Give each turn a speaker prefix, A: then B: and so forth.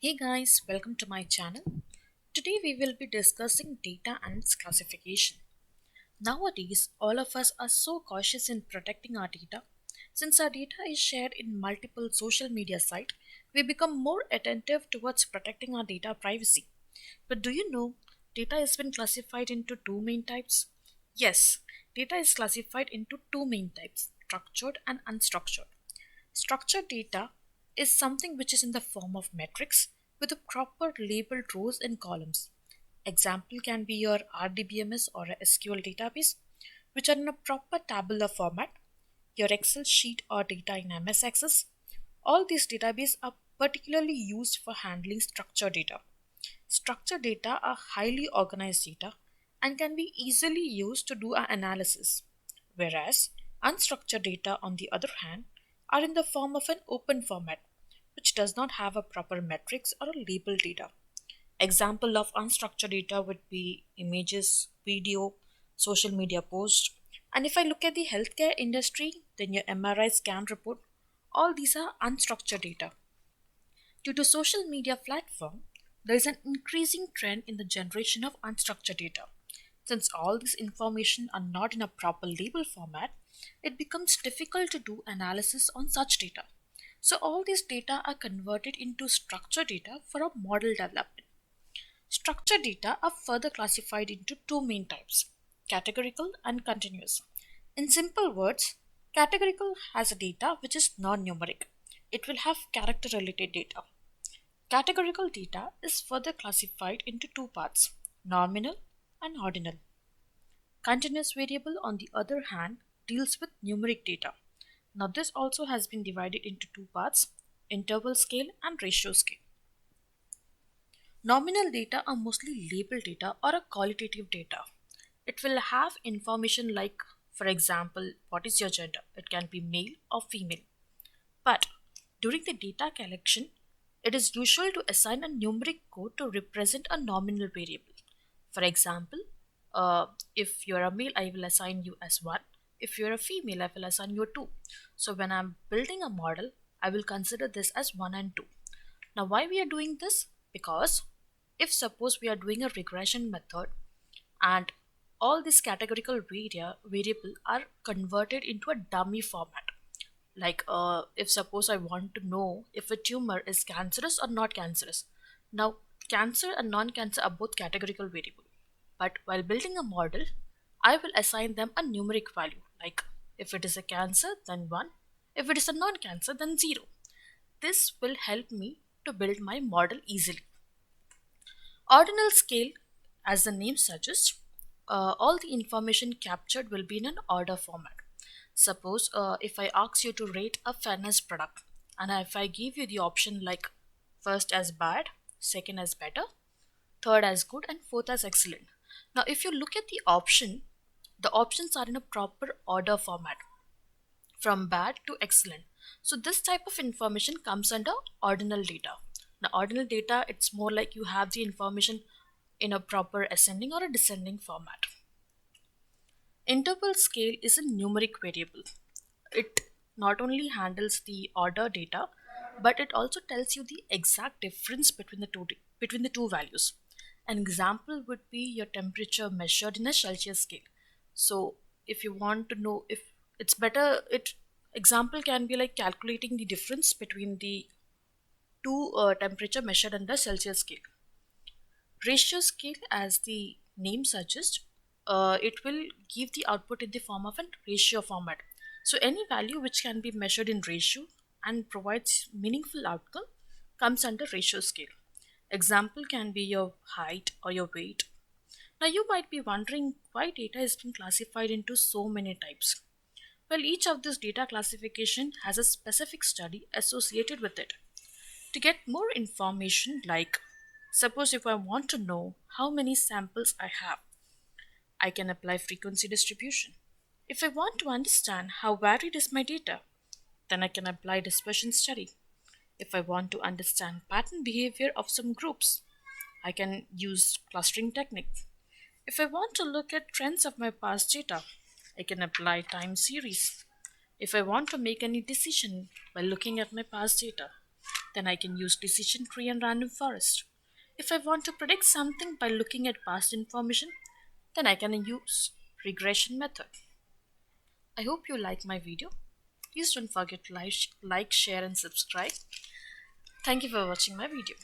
A: Hey guys, welcome to my channel. Today we will be discussing data and its classification. Nowadays, all of us are so cautious in protecting our data. Since our data is shared in multiple social media sites, we become more attentive towards protecting our data privacy. But do you know data has been classified into two main types? Yes, data is classified into two main types, structured and unstructured. Structured data is something which is in the form of metrics with a proper labeled rows and columns. Example can be your RDBMS or a SQL database, which are in a proper tabular format, your Excel sheet or data in MS Access. All these databases are particularly used for handling structured data. Structured data are highly organized data and can be easily used to do an analysis, whereas unstructured data, on the other hand, are in the form of an open format, which does not have a proper metrics or a label data. Example of unstructured data would be images, video, social media posts. And if I look at the healthcare industry, then your MRI scan report, all these are unstructured data. Due to social media platform, there is an increasing trend in the generation of unstructured data. Since all this information are not in a proper label format, it becomes difficult to do analysis on such data. So all these data are converted into structured data for a model development. Structured data are further classified into two main types, categorical and continuous. In simple words, categorical has a data which is non-numeric. It will have character related data. Categorical data is further classified into two parts, nominal and ordinal. Continuous variable, on the other hand, deals with numeric data. Now, this also has been divided into two parts, interval scale and ratio scale. Nominal data are mostly labeled data or a qualitative data. It will have information like, for example, what is your gender? It can be male or female. But during the data collection, it is usual to assign a numeric code to represent a nominal variable. For example, if you're a male, I will assign you as 1. If you're a female, I will assign you 2. So when I'm building a model, I will consider this as 1 and 2. Now, why we are doing this? Because if suppose we are doing a regression method and all these categorical variable are converted into a dummy format, like if suppose I want to know if a tumor is cancerous or not cancerous. Now, cancer and non-cancer are both categorical variable, but while building a model, I will assign them a numeric value, like if it is a cancer then 1, if it is a non-cancer then 0. This will help me to build my model easily. Ordinal scale, as the name suggests, all the information captured will be in an order format. Suppose if I ask you to rate a fairness product, and if I give you the option like first as bad, second as better, third as good, and fourth as excellent. Now, if you look at the options are in a proper order format from bad to excellent. So this type of information comes under ordinal data. Now, ordinal data, it's more like you have the information in a proper ascending or a descending format. Interval scale is a numeric variable. It not only handles the order data, but it also tells you the exact difference between the two values. An example would be your temperature measured in a Celsius scale. So if you want to know if it's better, it example can be like calculating the difference between the two temperature measured under Celsius scale. Ratio scale, as the name suggests, it will give the output in the form of a ratio format. So any value which can be measured in ratio and provides meaningful outcome comes under ratio scale. Example can be your height or your weight. Now you might be wondering why data has been classified into so many types. Well, each of this data classification has a specific study associated with it. To get more information, like suppose if I want to know how many samples I have, I can apply frequency distribution. If I want to understand how varied is my data, then I can apply dispersion study. If I want to understand pattern behavior of some groups, I can use clustering technique. If I want to look at trends of my past data, I can apply time series. If I want to make any decision by looking at my past data, Then I can use decision tree and random forest. If I want to predict something by looking at past information, then I can use regression method. I hope you like my video. Please don't forget to like, share and subscribe. Thank you for watching my video.